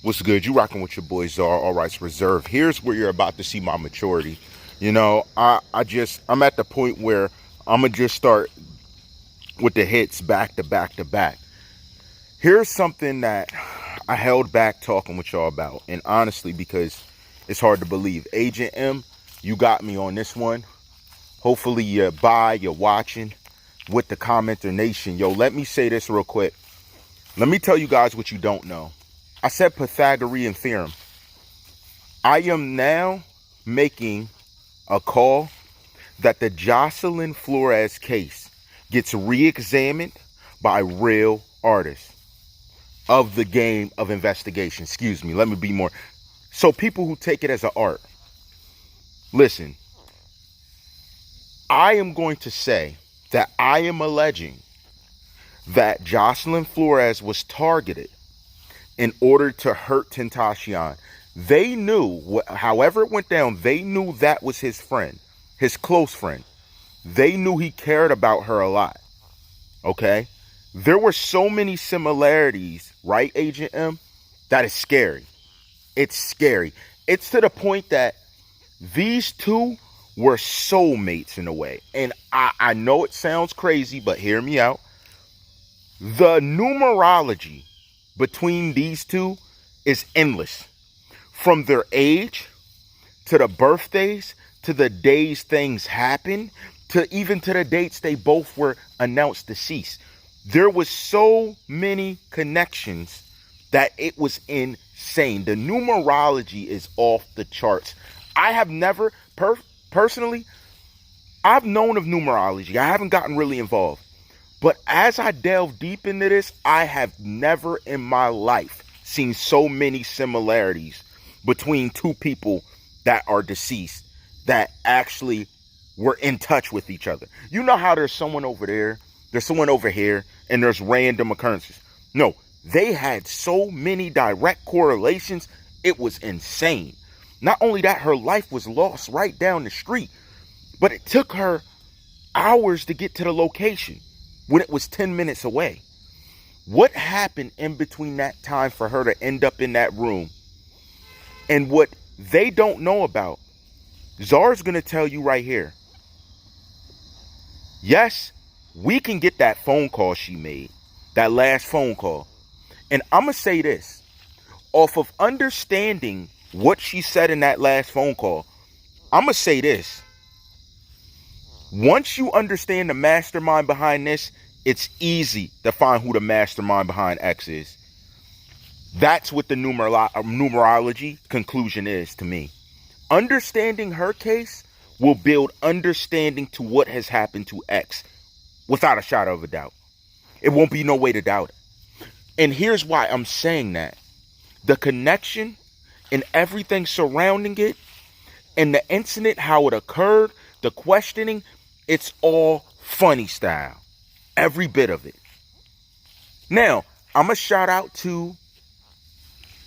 What's good? You rocking with your boy Czarr, All Rights Reserved. Here's where you're about to see my maturity. I'm at the point where I'm gonna just start with the hits back to back to back. Here's something that I held back talking with y'all about, and honestly, because it's hard to believe. Agent M, you got me on this one. Hopefully you're watching with the commenter nation. Yo, let me say this real quick. Let me tell you guys what you don't know. I said Pythagorean theorem. I am now making a call that the Jocelyn Flores case gets re-examined by real artists of the game of investigation. Excuse me, let me be more. So people who take it as an art. Listen, I am going to say that I am alleging that Jocelyn Flores was targeted in order to hurt Tentacion. They knew, however it went down, they knew that was his friend, his close friend. They knew he cared about her a lot, okay? There were so many similarities, right, Agent M? That is scary. It's scary. It's to the point that these two were soulmates in a way. And I know it sounds crazy, but hear me out. The numerology between these two is endless. From their age, to the birthdays, to the days things happen, to even to the dates they both were announced deceased. There was so many connections that it was insane. The numerology is off the charts. I have never, personally, I've known of numerology. I haven't gotten really involved. But as I delve deep into this, I have never in my life seen so many similarities between two people that are deceased that actually were in touch with each other. You know how there's someone over there, there's someone over here, and there's random occurrences. No, they had so many direct correlations, it was insane. Not only that, her life was lost right down the street, but it took her hours to get to the location when it was 10 minutes away. What happened in between that time for her to end up in that room? And what they don't know about, Czarr's going to tell you right here. Yes, we can get that phone call she made, that last phone call. And I'm going to say this, off of understanding what she said in that last phone call, I'm going to say this. Once you understand the mastermind behind this, it's easy to find who the mastermind behind X is. That's what the numerology conclusion is to me. Understanding her case will build understanding to what has happened to X without a shadow of a doubt. It won't be no way to doubt it. And here's why I'm saying that. The connection and everything surrounding it and the incident, how it occurred, the questioning, it's all funny style. Every bit of it. Now, I'm going to shout out to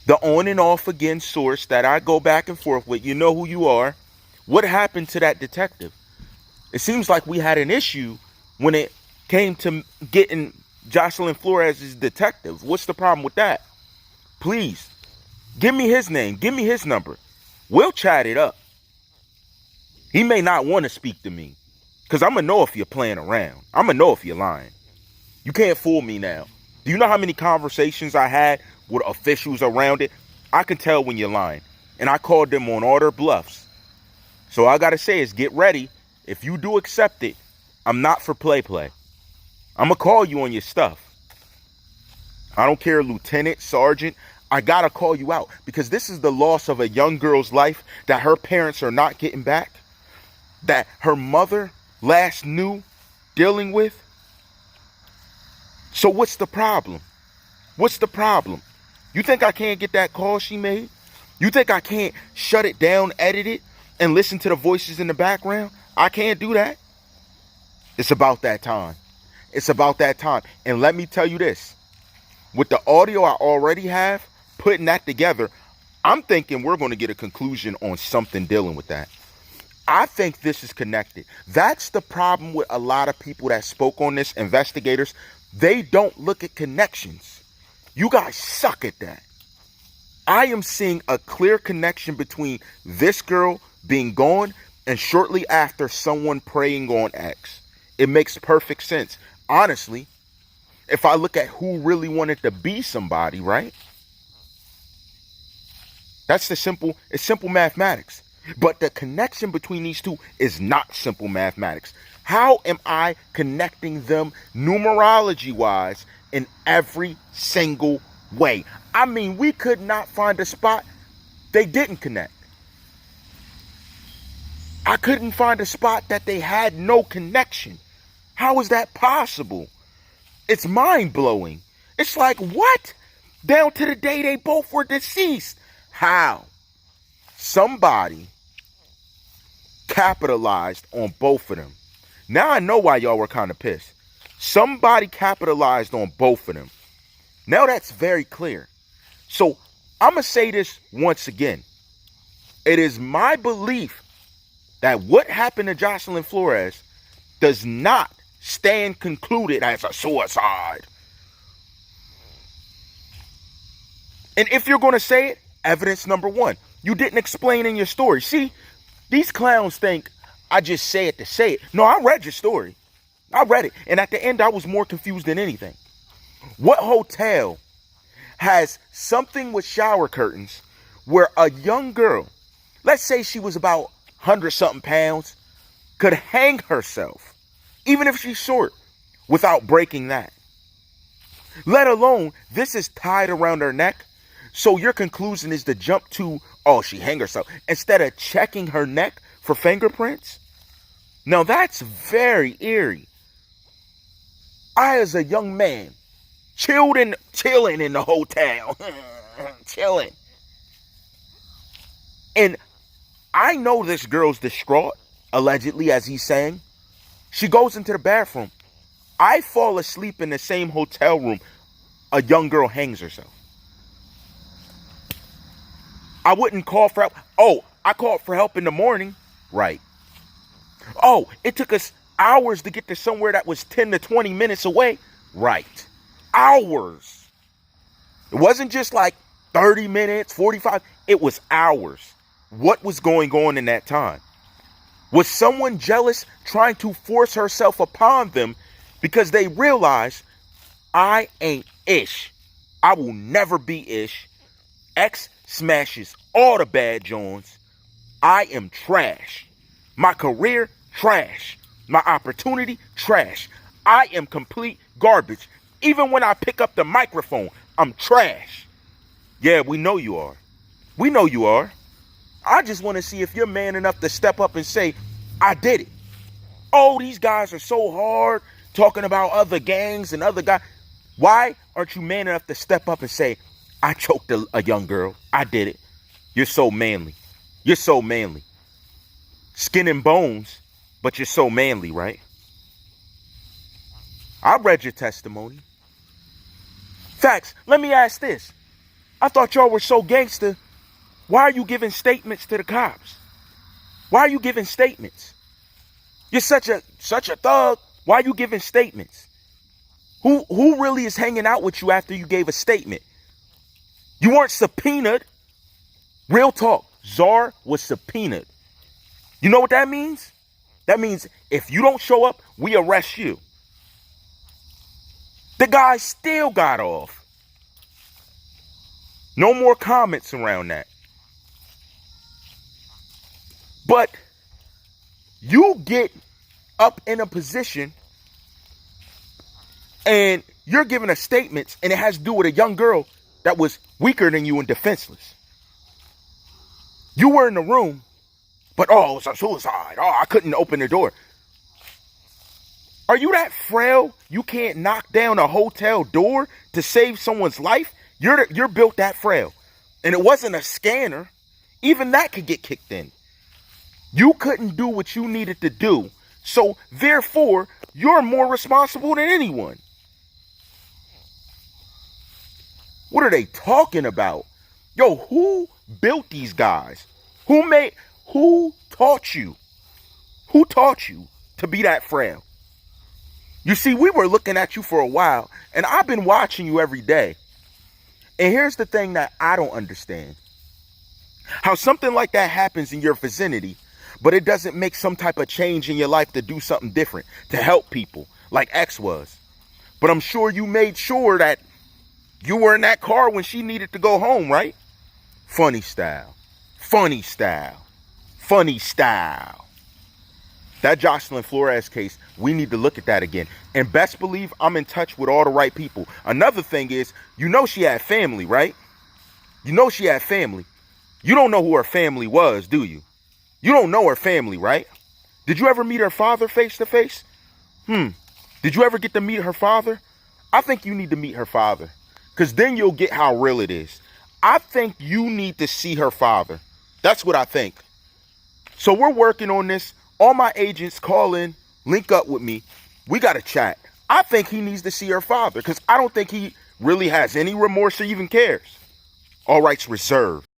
the on and off again source that I go back and forth with. You know who you are. What happened to that detective? It seems like we had an issue when it came to getting Jocelyn Flores as detective. What's the problem with that? Please, give me his name. Give me his number. We'll chat it up. He may not want to speak to me. Because I'm going to know if you're playing around. I'm going to know if you're lying. You can't fool me now. Do you know how many conversations I had with officials around it? I can tell when you're lying. And I called them on all their bluffs. So all I got to say is get ready. If you do accept it, I'm not for play. I'm going to call you on your stuff. I don't care, lieutenant, sergeant. I got to call you out. Because this is the loss of a young girl's life that her parents are not getting back. That her mother last knew dealing with. So what's the problem? What's the problem? You think I can't get that call she made? You think I can't shut it down, edit it, and listen to the voices in the background? I can't do that. It's about that time. It's about that time. And let me tell you this. With the audio I already have, putting that together, I'm thinking we're going to get a conclusion on something dealing with that. I think this is connected. That's the problem with a lot of people that spoke on this, investigators. They don't look at connections. You guys suck at that. I am seeing a clear connection between this girl being gone and shortly after someone preying on X. It makes perfect sense. Honestly, if I look at who really wanted to be somebody, right? It's simple mathematics. But the connection between these two is not simple mathematics. How am I connecting them numerology-wise in every single way? I mean, we could not find a spot they didn't connect. I couldn't find a spot that they had no connection. How is that possible? It's mind-blowing. It's like, what? Down to the day they both were deceased. How? Somebody capitalized on both of them. Now I know why y'all were kind of pissed. Somebody capitalized on both of them. Now that's very clear. So I'm going to say this once again. It is my belief that what happened to Jocelyn Flores does not stand concluded as a suicide. And if you're going to say it, evidence number one, you didn't explain in your story. See, these clowns think I just say it to say it. No, I read your story. I read it. And at the end, I was more confused than anything. What hotel has something with shower curtains where a young girl, let's say she was about 100-something pounds, could hang herself, even if she's short, without breaking that? Let alone, this is tied around her neck. So your conclusion is to jump to, oh, she hang herself, instead of checking her neck for fingerprints? Now that's very eerie. I, as a young man, chilling in the hotel, chilling. And I know this girl's distraught, allegedly, as he's saying. She goes into the bathroom. I fall asleep in the same hotel room. A young girl hangs herself. I wouldn't call for help. Oh, I called for help in the morning. Right. Oh, it took us hours to get to somewhere that was 10 to 20 minutes away. Right. Hours. It wasn't just like 30 minutes, 45. It was hours. What was going on in that time? Was someone jealous trying to force herself upon them because they realized I ain't Ish. I will never be Ish. X smashes all the bad Jones. I am trash. My career, trash. My opportunity, trash. I am complete garbage. Even when I pick up the microphone, I'm trash. Yeah, we know you are. We know you are. I just want to see if you're man enough to step up and say, I did it. Oh, these guys are so hard talking about other gangs and other guys. Why aren't you man enough to step up and say, I choked a young girl. I did it. You're so manly. You're so manly. Skin and bones, but you're so manly, right? I read your testimony. Facts. Let me ask this. I thought y'all were so gangster. Why are you giving statements to the cops? Why are you giving statements? You're such a thug. Why are you giving statements? Who really is hanging out with you after you gave a statement? You weren't subpoenaed. Real talk. Czarr was subpoenaed. You know what that means? That means if you don't show up, we arrest you. The guy still got off. No more comments around that. But you get up in a position and you're giving a statement and it has to do with a young girl that was weaker than you and defenseless. You were in the room, but oh, it's a suicide. Oh, I couldn't open the door. Are you that frail? You can't knock down a hotel door to save someone's life? You're built that frail. And it wasn't a scanner. Even that could get kicked in. You couldn't do what you needed to do. So therefore, you're more responsible than anyone. What are they talking about? Yo, who built these guys? Who taught you? Who taught you to be that frail? You see, we were looking at you for a while, and I've been watching you every day. And here's the thing that I don't understand. How something like that happens in your vicinity, but it doesn't make some type of change in your life to do something different, to help people, like X was. But I'm sure you made sure that you were in that car when she needed to go home, right? Funny style. Funny style. Funny style. That Jocelyn Flores case, we need to look at that again. And best believe I'm in touch with all the right people. Another thing is, you know she had family, right? You know she had family. You don't know who her family was, do you? You don't know her family, right? Did you ever meet her father face to face? Did you ever get to meet her father? I think you need to meet her father, because then you'll get how real it is. I think you need to see her father. That's what I think. So we're working on this. All my agents call in, link up with me. We got to chat. I think he needs to see her father, because I don't think he really has any remorse or even cares. All rights reserved.